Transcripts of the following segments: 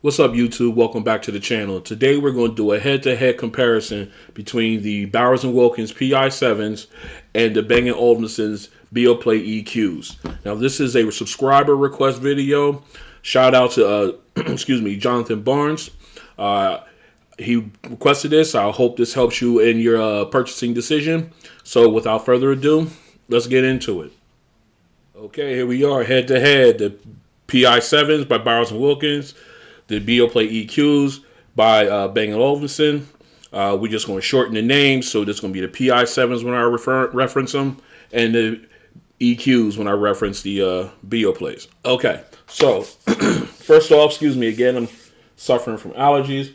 What's up, YouTube? Welcome back to the channel. Today we're going to do a head-to-head comparison between the Bowers & Wilkins PI7s and the Bang & Olufsen's Beoplay EQs. Now, this is a subscriber request video. Shout out to Jonathan Barnes. He requested this. I hope this helps you in your purchasing decision. So without further ado, let's get into it. Okay, here we are, head-to-head. The PI7s by Bowers & Wilkins. The Beoplay EQs by Bang & Olufsen. We're just going to shorten the name, so this is going to be the PI7s when I reference them, and the EQs when I reference the Beoplays. Okay, so first off, excuse me again, I'm suffering from allergies.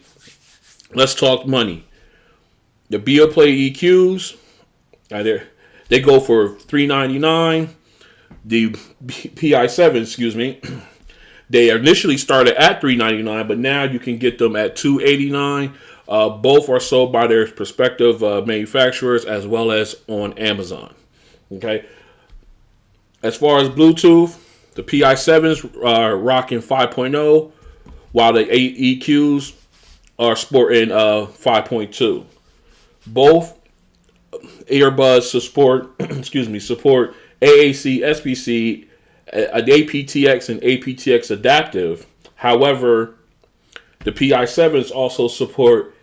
Let's talk money. The Beoplay EQs, they go for $399. The PI7, excuse me. They initially started at $399, but now you can get them at $289. Both are sold by their respective manufacturers as well as on Amazon. Okay. As far as Bluetooth, the PI7s are rocking 5.0, while the EQs are sporting 5.2. Both earbuds support support AAC, SBC, an aptX and aptX adaptive. However, the PI7s also support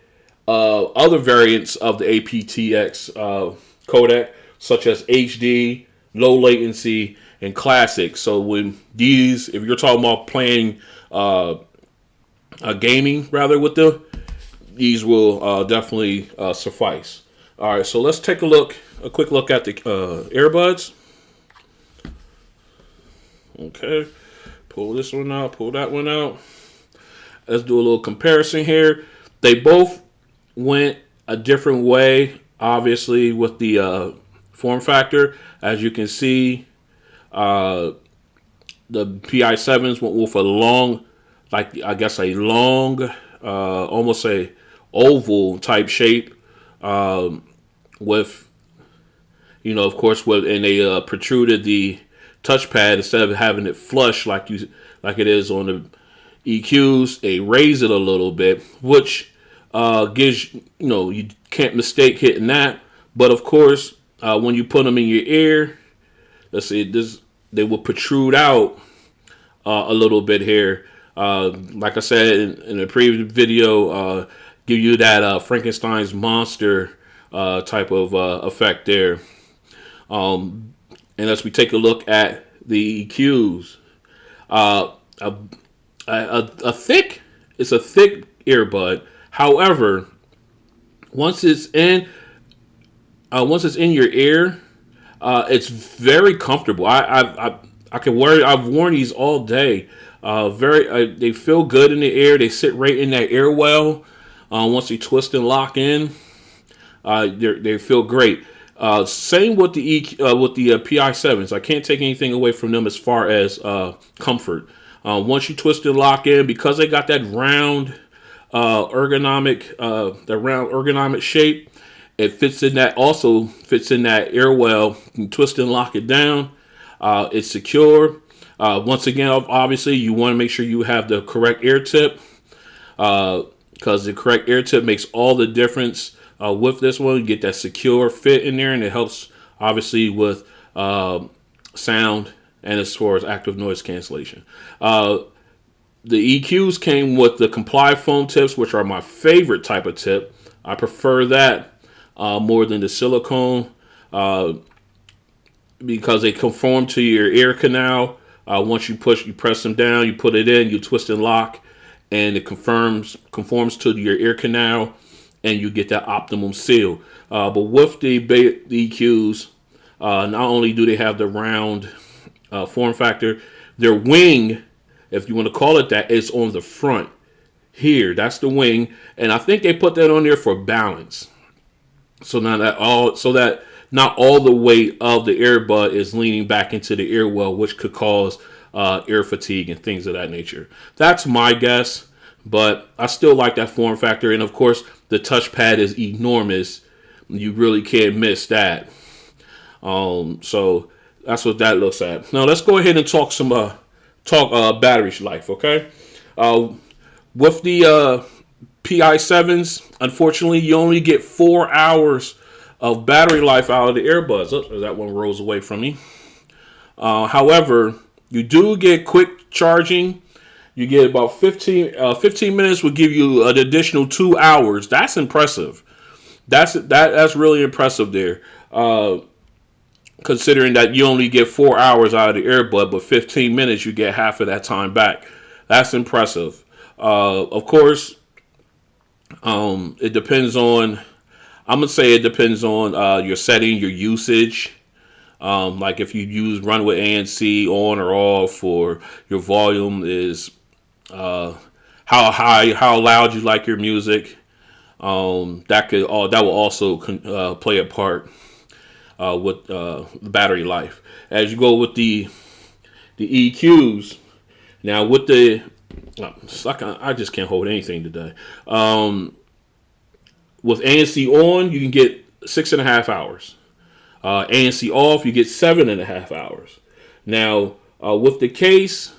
other variants of the aptX codec, such as HD, low latency, and classic. So when these, if you're talking about playing gaming rather with these will definitely suffice. All right, so let's take a quick look at the earbuds. Okay, pull this one out, pull that one out. Let's do a little comparison here. They both went a different way, obviously, with the form factor. As you can see, the PI7s went with a long, almost a oval type shape, with, of course, and they protruded the touchpad instead of having it flush like it is on the EQs. They raise it a little bit, which gives you can't mistake hitting that. But of course, when you put them in your ear, let's see, they will protrude out a little bit here. Like I said in the previous video, give you that Frankenstein's monster type of effect there. And as we take a look at the EQs, it's a thick earbud. However, once it's in your ear, it's very comfortable. I've worn these all day. They feel good in the ear. They sit right in that ear well. Once you twist and lock in, they feel great. Same with the PI7s. I can't take anything away from them as far as comfort. Once you twist and lock in, because they got that round ergonomic shape, it fits in that ear well. You can twist and lock it down. It's secure. Once again, obviously, you want to make sure you have the correct ear tip, because the correct ear tip makes all the difference. With this one, you get that secure fit in there, and it helps obviously with sound and as far as active noise cancellation. The EQs came with the Comply foam tips, which are my favorite type of tip. I prefer that more than the silicone because they conform to your ear canal. Once you press them down, you put it in, you twist and lock, and it conforms to your ear canal, and you get that optimum seal. But with the EQs, not only do they have the round form factor, their wing, if you want to call it that, is on the front here. That's the wing, and I think they put that on there for balance. So that not all the weight of the earbud is leaning back into the ear well, which could cause ear fatigue and things of that nature. That's my guess, but I still like that form factor, and of course, the touchpad is enormous. You really can't miss that. So that's what that looks like. Now let's go ahead and talk battery life. Okay. With the PI7s, unfortunately, you only get 4 hours of battery life out of the earbuds. Oh, that one rolls away from me. However, you do get quick charging. You get about 15 minutes will give you an additional 2 hours. That's impressive. That's really impressive there. Considering that you only get 4 hours out of the earbud, but 15 minutes you get half of that time back. That's impressive. Of course, it depends on. I'm gonna say it depends on your setting, your usage. Like if you run with ANC on or off, or your volume is how high, how loud you like your music. That will also play a part with the battery life. As you go with the EQs, now with the I just can't hold anything today. With ANC on, you can get 6.5 hours. ANC off, you get 7.5 hours. Now with the case,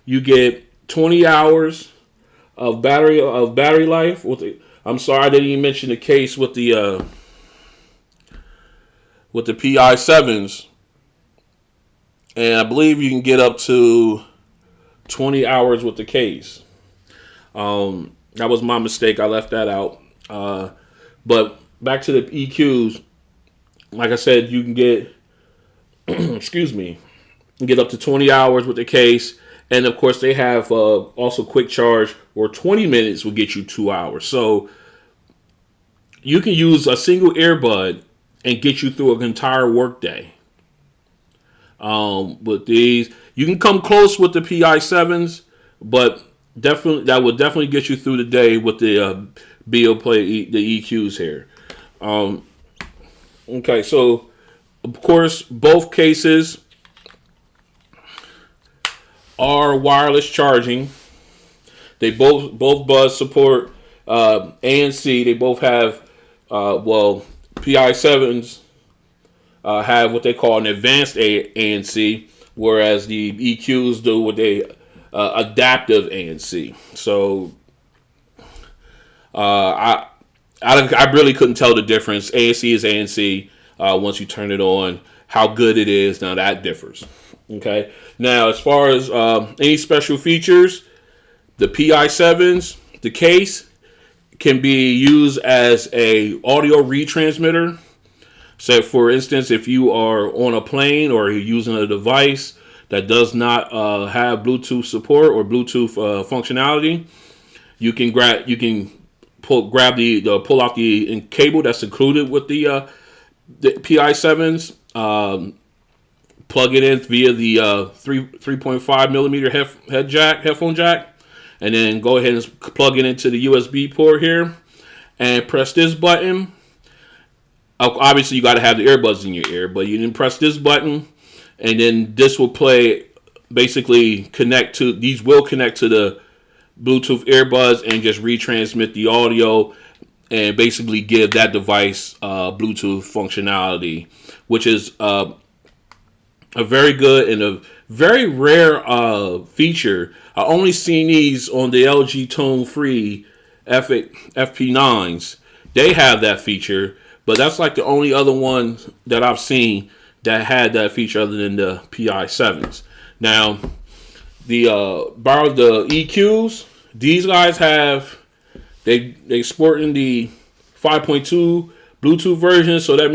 you get 20 hours of battery life. I'm sorry, I didn't even mention the case with the PI7s, and I believe you can get up to 20 hours with the case. That was my mistake. I left that out. But back to the EQs. Like I said, you can get, excuse me, you can get up to 20 hours with the case. And of course, they have also quick charge, or 20 minutes will get you 2 hours. So you can use a single earbud and get you through an entire workday. With these, you can come close with the PI7s, but that would definitely get you through the day with the Beoplay, the EQs here. Okay, so of course both cases are wireless charging. They both buds support ANC. They both have PI7s have what they call an advanced ANC, whereas the EQs do what they adaptive ANC. So I really couldn't tell the difference. ANC is ANC. Once you turn it on, how good it is, now that differs. Okay. Now, as far as any special features, the PI7s, the case can be used as a audio retransmitter. So, for instance, if you are on a plane or you're using a device that does not have Bluetooth support or Bluetooth functionality, you can pull out the cable that's included with the PI7s. Plug it in via the 3.5 millimeter headphone jack, and then go ahead and plug it into the USB port here, and press this button. Obviously, you got to have the earbuds in your ear, but you can press this button, and then this will play. Basically, these will connect to the Bluetooth earbuds and just retransmit the audio, and basically give that device Bluetooth functionality, which is a very good and a very rare feature. I only seen these on the LG tone-free FP9s. They have that feature, but that's like the only other one that I've seen that had that feature other than the PI7s. Now, the EQs, these guys have, they sport in the 5.2 Bluetooth version, so that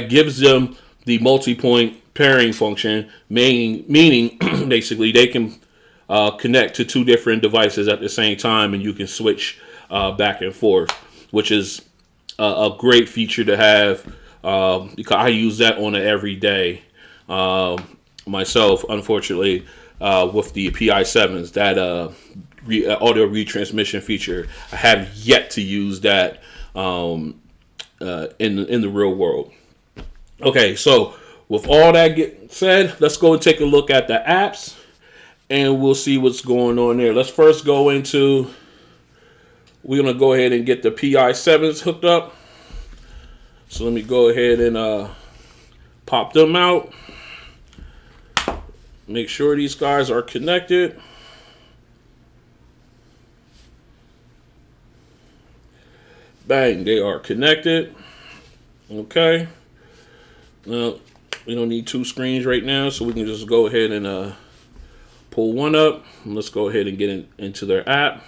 gives them the multi-point pairing function, meaning basically they can connect to two different devices at the same time, and you can switch back and forth, which is a great feature to have, because I use that on an everyday myself. Unfortunately, with the PI7s, that audio retransmission feature, I have yet to use that in the real world. Okay, so with all that said, let's go and take a look at the apps, and we'll see what's going on there. Let's first go into, we're going to go ahead and get the PI7s hooked up. So let me go ahead and pop them out. Make sure these guys are connected. Bang, they are connected. Okay. Now, we don't need two screens right now, so we can just go ahead and pull one up. And let's go ahead and get into their app.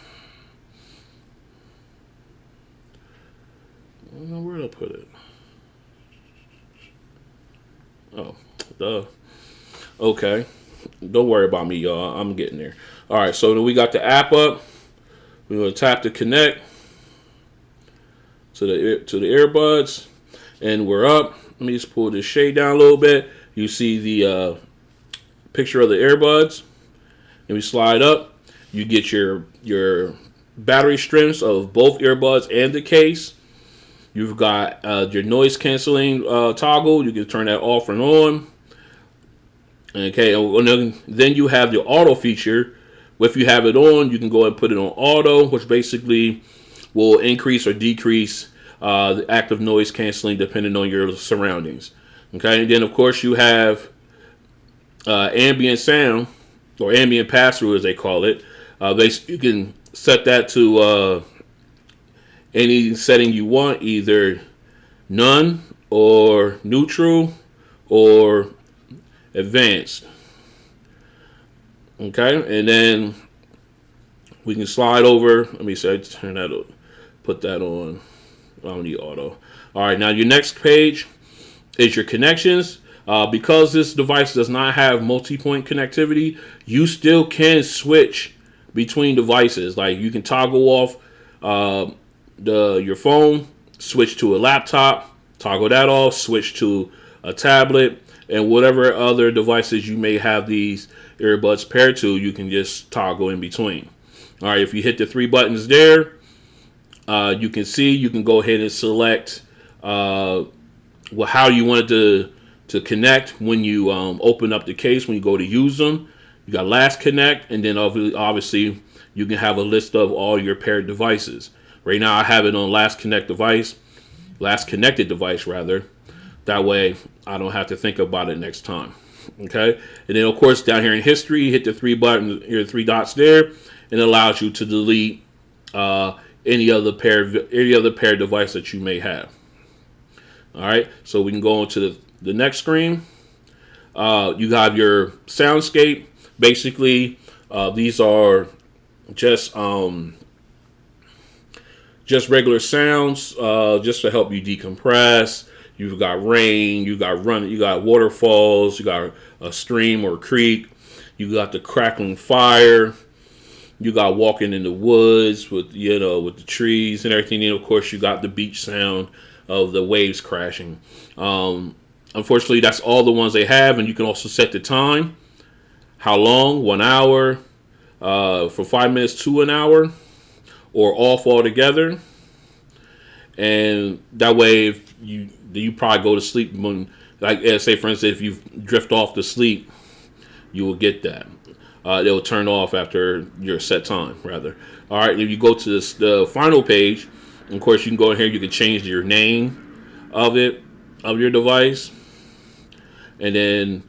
Where did I put it? Oh, duh. Okay. Don't worry about me, y'all. I'm getting there. All right, so then we got the app up. We're going to tap to connect to the earbuds, and we're up. Let me just pull this shade down a little bit. You see the picture of the earbuds, and we slide up. You get your battery strengths of both earbuds and the case. You've got your noise canceling toggle. You can turn that off and on. Okay, and then you have the auto feature. If you have it on, you can go and put it on auto, which basically will increase or decrease the active noise canceling depending on your surroundings. Okay, and then of course you have ambient sound, or ambient pass-through as they call it. You can set that to any setting you want, either none or neutral or advanced. Okay, and then we can slide over. Let me say, turn that up, put that on. I don't need auto. All right, now your next page is your connections. Because this device does not have multi-point connectivity, you still can switch between devices. Like you can toggle off your phone, switch to a laptop, toggle that off, switch to a tablet, and whatever other devices you may have these earbuds paired to, you can just toggle in between. All right, if you hit the three buttons there, you can see you can go ahead and select how you want it to connect when you open up the case, when you go to use them. You got last connect, and then obviously you can have a list of all your paired devices. Right now I have it on last connected device rather. That way I don't have to think about it next time. Okay, and then of course down here in history, you hit the three dots there, and it allows you to delete any other paired device that you may have. All right, so we can go on to the next screen. You have your soundscape. Basically, these are just regular sounds, just to help you decompress. You've got rain, you got waterfalls, you got a stream or creek, you got the crackling fire, you got walking in the woods with the trees and everything. And of course, you got the beach sound of the waves crashing. Unfortunately, that's all the ones they have, and you can also set the time. How long? 1 hour, for 5 minutes to an hour, or off altogether. And that way, if you probably go to sleep when, say for instance, if you drift off to sleep, you will get that. It'll turn off after your set time, rather. All right, if you go to the final page, of course, you can go in here. You can change your name of your device, and then,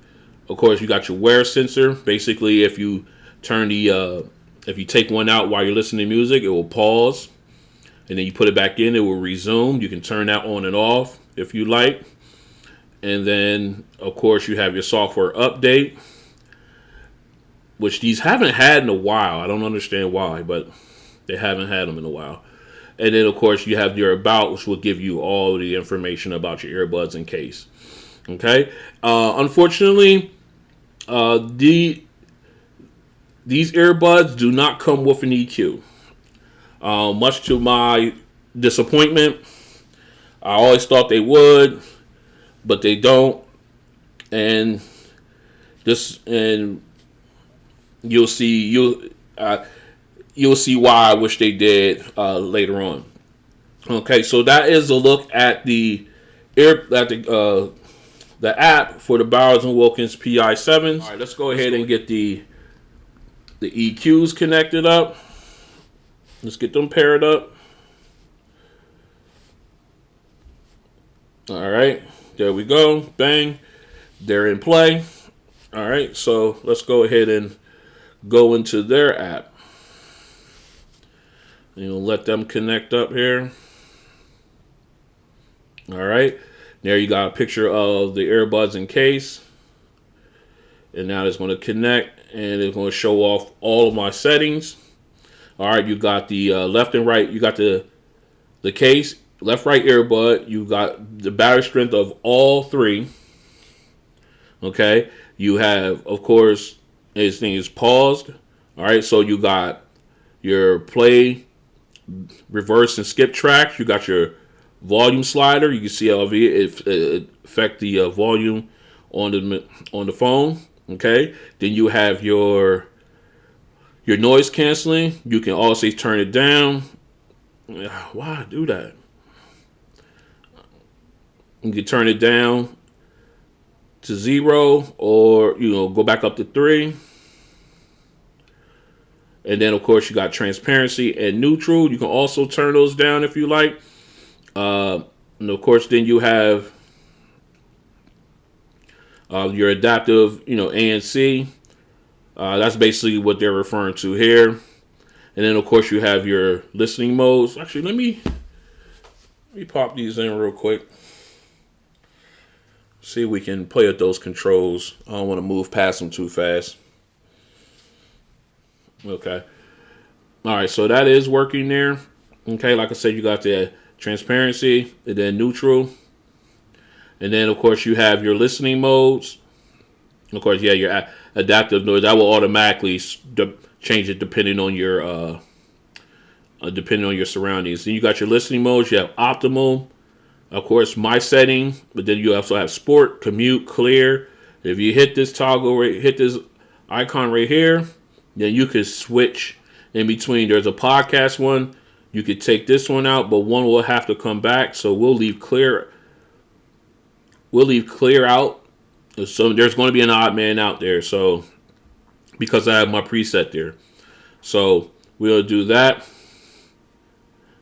of course, you got your wear sensor. Basically, if you take one out while you're listening to music, it will pause, and then you put it back in, it will resume. You can turn that on and off if you like. And then, of course, you have your software update, which these haven't had in a while. I don't understand why, but they haven't had them in a while. And then, of course, you have your about, which will give you all the information about your earbuds and case. Okay. Unfortunately, these earbuds do not come with an EQ. Much to my disappointment, I always thought they would, but they don't. And you'll see why I wish they did later on. Okay, so that is a look at the app for the Bowers & Wilkins PI7s. All right, let's go ahead and get the EQs connected up. Let's get them paired up. All right, there we go. Bang, they're in play. All right, so let's go ahead and go into their app. Let them connect up here. All right. There you got a picture of the earbuds in case. And now it's going to connect and it's going to show off all of my settings. All right. You got the left and right. You got the case, left, right earbud. You got the battery strength of all three. Okay. You have, of course, this thing is paused. All right. So you got your play, reverse, and skip tracks. You got your volume slider. You can see how it affect the volume on the phone. Okay. Then you have your noise canceling. You can also turn it down. Why do that? You can turn it down to 0, or go back up to 3. And then, of course, you got transparency and neutral. You can also turn those down if you like. And of course, then you have your adaptive, ANC. That's basically what they're referring to here. And then, of course, you have your listening modes. Actually, let me pop these in real quick. See if we can play with those controls. I don't want to move past them too fast. Okay. All right, so that is working there. Okay, like I said, you got the transparency and then neutral. And then, of course, you have your listening modes. Of course, yeah, your adaptive noise. That will automatically change it depending on your surroundings. Then you got your listening modes. You have optimal. Of course, my setting. But then you also have sport, commute, clear. If you hit this toggle, hit this icon right here, then you can switch in between. There's a podcast one. You could take this one out, but one will have to come back. So we'll leave clear. We'll leave clear out. So there's going to be an odd man out there. So because I have my preset there, so we'll do that.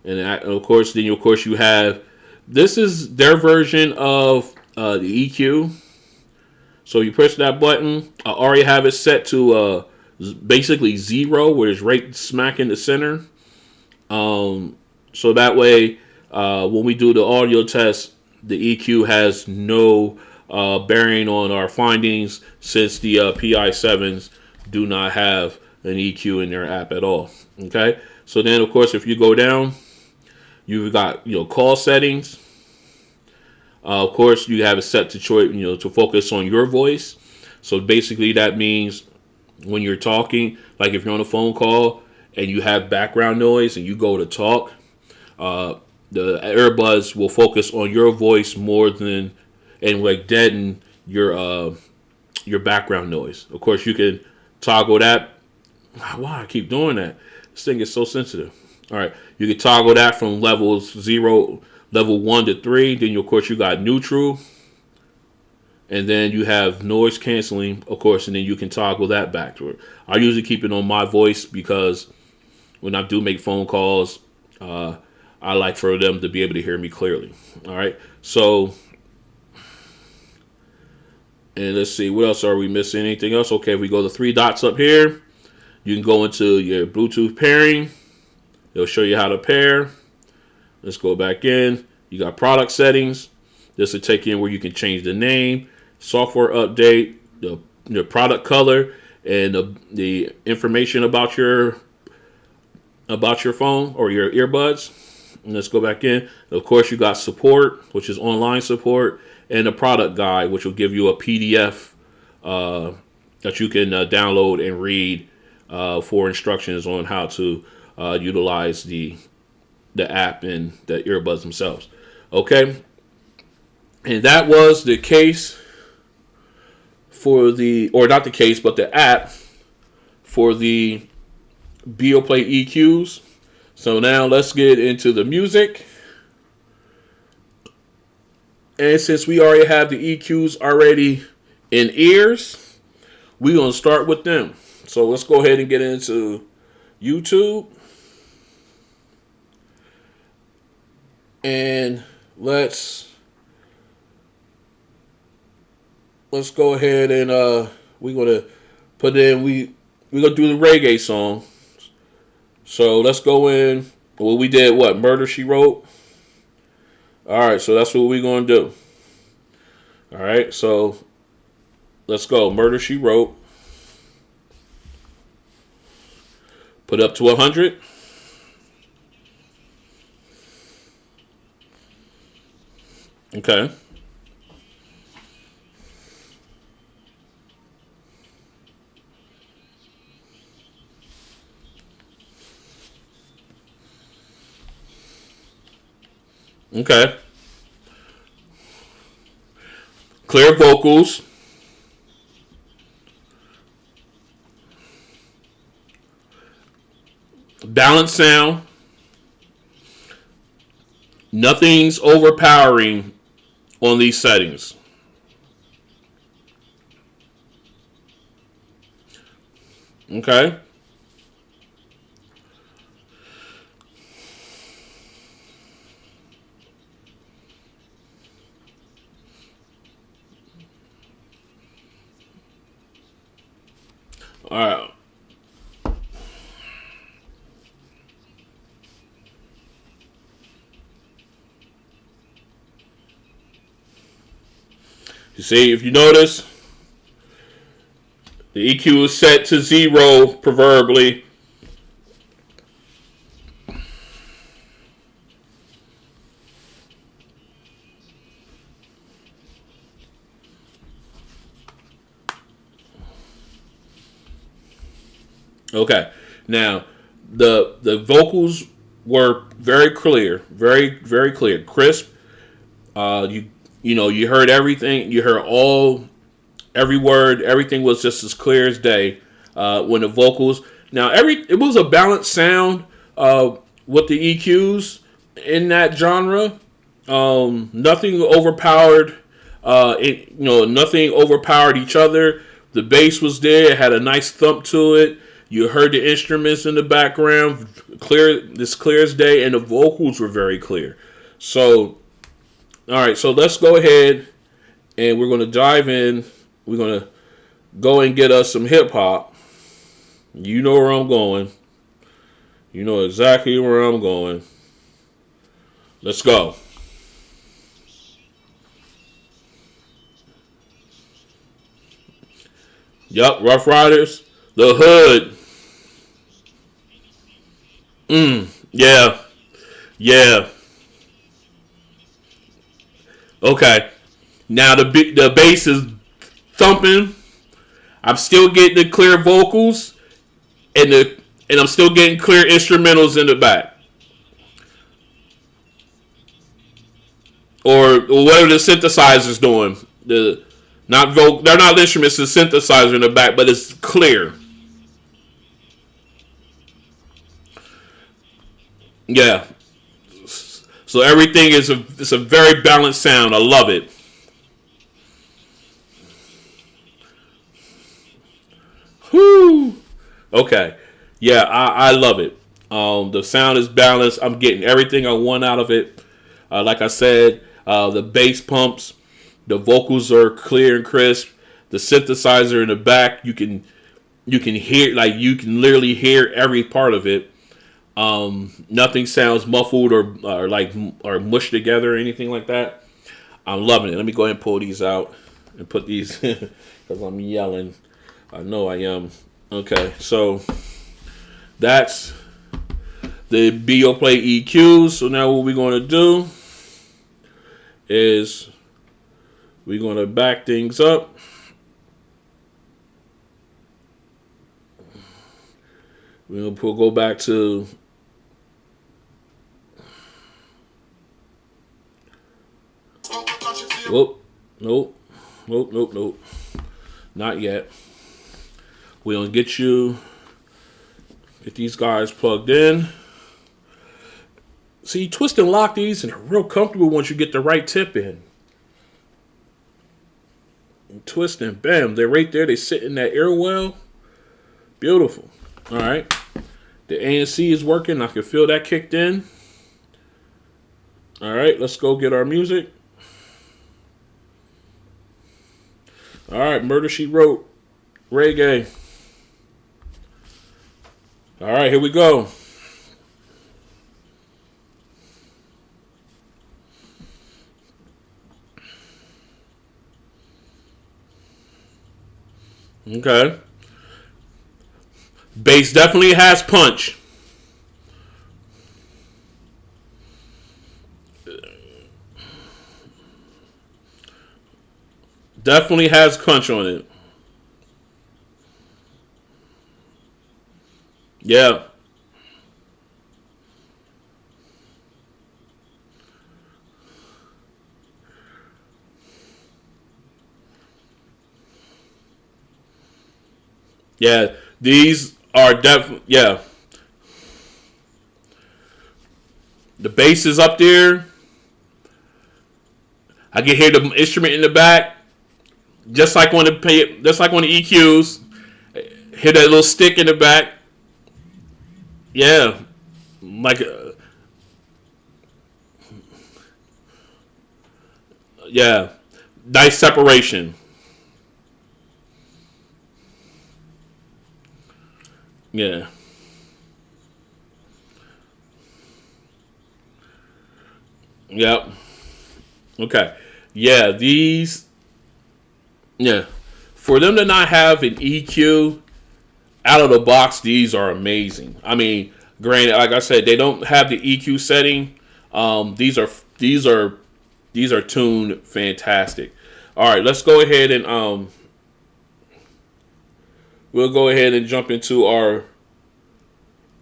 And of course, then you have, this is their version of the EQ. So you push that button. I already have it set to basically 0, where it's right smack in the center. So that way, when we do the audio test, the EQ has no bearing on our findings, since the PI7s do not have an EQ in their app at all. Okay. So then, of course, if you go down, you've got call settings. Of course, you have it set to choice, to focus on your voice. So basically, that means when you're talking, like if you're on a phone call and you have background noise and you go to talk, the earbuds will focus on your voice more than, and like deaden your background noise. Of course, you can toggle that. Wow, I keep doing that. This thing is so sensitive. All right, you can toggle that from level 1 to 3. Then, of course, you got neutral. And then you have noise canceling, of course, and then you can toggle that back to it. I usually keep it on my voice because when I do make phone calls, I like for them to be able to hear me clearly. All right. So, and let's see, what else are we missing? Anything else? Okay, if we go to 3 dots up here, you can go into your Bluetooth pairing. It'll show you how to pair. Let's go back in. You got product settings. This will take you in where you can change the name, software update, the product color, and the information about your phone or your earbuds. And let's go back in. Of course, you got support, which is online support, and a product guide, which will give you a PDF that you can download and read for instructions on how to utilize the app and the earbuds themselves. Okay. And that was the case for not the case, but the app for the Beoplay EQs. So now let's get into the music. And since we already have the EQs already in ears, we're going to start with them. So let's go ahead and get into YouTube. And let's go ahead and we're gonna put in we're gonna do the reggae song. So let's go in. Well, we did what? Murder She Wrote. All right, so that's what we're going to do. All right, so let's go. Murder, She Wrote. Put up to 100. Okay. Okay. Clear vocals. Balanced sound. Nothing's overpowering on these settings. Okay. All right. You see, if you notice, the EQ is set to 0, proverbially. Okay. Now, the vocals were very clear, very clear, crisp. You heard everything. You heard every word. Everything was just as clear as day. When the vocals. Now, it was a balanced sound with the EQs in that genre. Nothing overpowered. Nothing overpowered each other. The bass was there. It had a nice thump to it. You heard the instruments in the background, clear as day, and the vocals were very clear. So, all right, so let's go ahead and we're going to dive in. We're going to go and get us some hip hop. You know where I'm going. You know exactly where I'm going. Let's go. Yup, Rough Riders. The Hood. Yeah. Yeah. Okay. Now the bass is thumping. I'm still getting the clear vocals and I'm still getting clear instrumentals in the back. Or whatever the synthesizer's doing. They're not instruments, the synthesizer in the back, but it's clear. Yeah. So everything it's a very balanced sound. I love it. Whoo. Okay. Yeah, I love it. The sound is balanced. I'm getting everything I want out of it. Like I said, the bass pumps, the vocals are clear and crisp. The synthesizer in the back, you can hear, like, you can literally hear every part of it. Nothing sounds muffled or mushed together or anything like that. I'm loving it. Let me go ahead and pull these out and put these because I'm yelling. I know I am. Okay, so that's the Beoplay EQs. So now what we're going to do is we're going to back things up. We'll go back to Nope. Not yet. We'll get these guys plugged in. See, twist and lock these and they're real comfortable once you get the right tip in. Twist and bam, they're right there. They sit in that ear well. Beautiful. All right. The ANC is working. I can feel that kicked in. All right, let's go get our music. All right, Murder, She Wrote, reggae. All right, here we go. Okay. Bass definitely has punch. Definitely has punch on it. Yeah. Yeah. These are definitely, yeah. The bass is up there. I can hear the instrument in the back, just like on the EQs. Hear that little stick in the back. Yeah, like yeah, nice separation. Yeah, yep. Okay, yeah. These, yeah, for them to not have an EQ out of the box, these are amazing. I mean, granted, like I said, they don't have the EQ setting. These are these are these are tuned fantastic. All right, let's go ahead and we'll go ahead and jump into our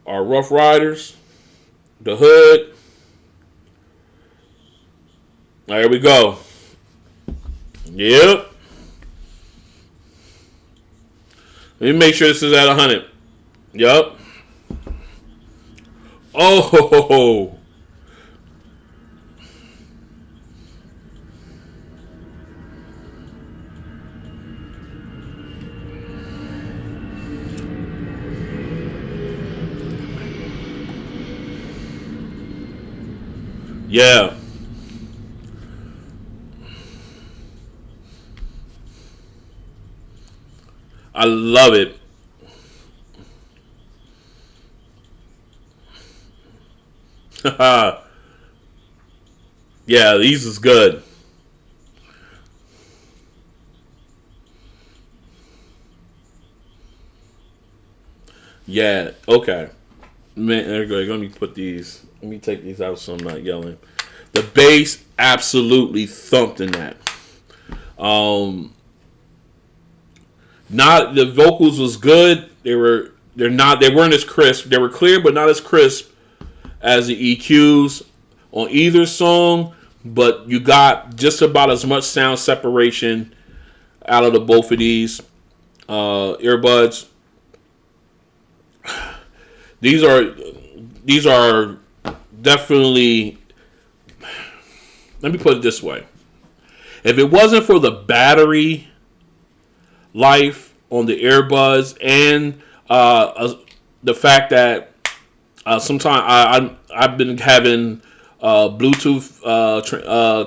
Rough Riders, the hood. There we go. Yep. Let me make sure this is at 100. Yep. Oh, yeah. I love it. Yeah, these is good. Yeah, okay. Man, there we go. Let me put these. Let me take these out so I'm not yelling. The bass absolutely thumped in that. Um, not the vocals was good. They weren't as crisp. They were clear but not as crisp as the EQs on either song. But you got just about as much sound separation out of the both of these earbuds. These are these are definitely. Let me put it this way: if it wasn't for the battery life on the earbuds and the fact that sometimes I've been having Bluetooth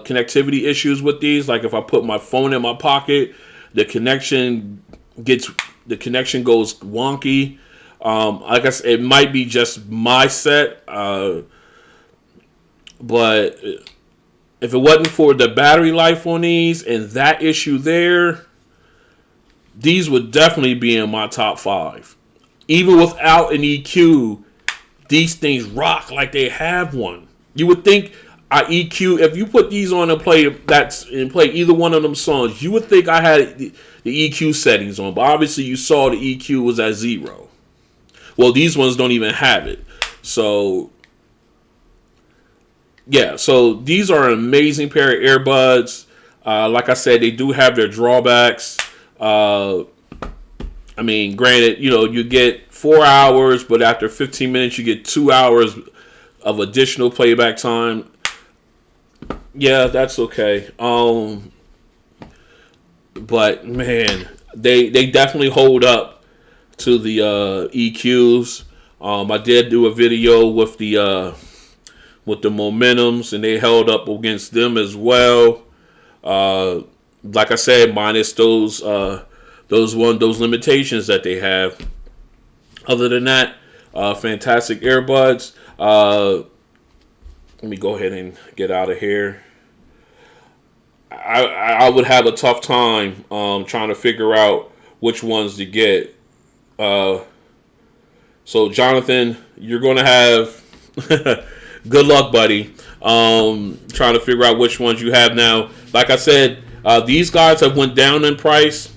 connectivity issues with these. Like if I put my phone in my pocket, the connection gets the connection goes wonky. Like I said, it might be just my set, but if it wasn't for the battery life on these and that issue there, these would definitely be in my top 5. Even without an EQ, these things rock like they have one. You would think I EQ if you put these on and play either one of them songs, you would think I had the EQ settings on, but obviously you saw the EQ was at 0. Well, these ones don't even have it. So yeah, so these are an amazing pair of earbuds. Like I said, they do have their drawbacks. I mean, granted, you get 4 hours, but after 15 minutes, you get 2 hours of additional playback time. Yeah, that's okay. But man, they definitely hold up to the EQs. I did do a video with the Momentums, and they held up against them as well. Like I said, minus those limitations that they have. Other than that, fantastic earbuds. Let me go ahead and get out of here. I would have a tough time trying to figure out which ones to get. So Jonathan, you're going to have good luck, buddy. Trying to figure out which ones you have now. Like I said, these guys have went down in price.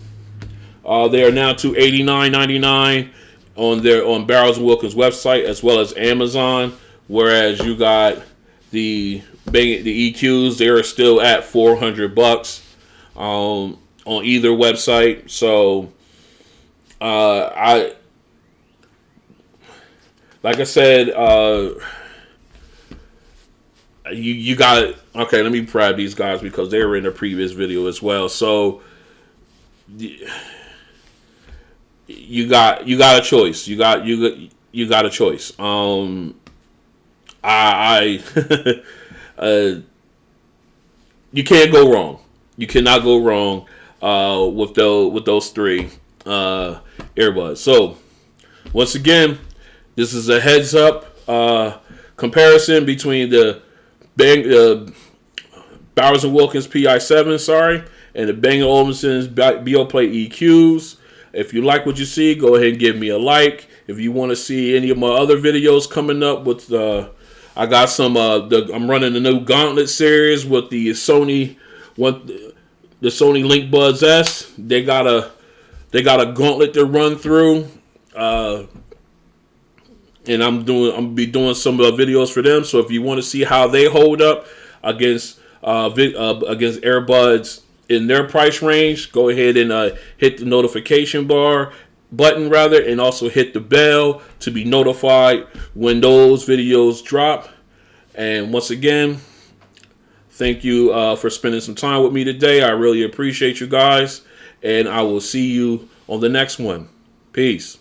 They are now $289.99 on Barrows and Wilkins website as well as Amazon. Whereas you got the EQs, they are still at $400 on either website. So like I said, you got it. Okay, let me grab these guys because they were in the previous video as well. So you got a choice. You got a choice. You can't go wrong. You cannot go wrong with those three earbuds. So once again, this is a heads up comparison between the Bowers & Wilkins PI7, and the Bang & Olufsen's Beoplay EQs. If you like what you see, go ahead and give me a like. If you want to see any of my other videos coming up with I got some I'm running the new Gauntlet series with the Sony Link Buds S. They got a gauntlet to run through. And I'm be doing some videos for them. So if you want to see how they hold up against earbuds in their price range, go ahead and hit the notification button and also hit the bell to be notified when those videos drop. And once again, thank you for spending some time with me today. I really appreciate you guys, and I will see you on the next one. Peace.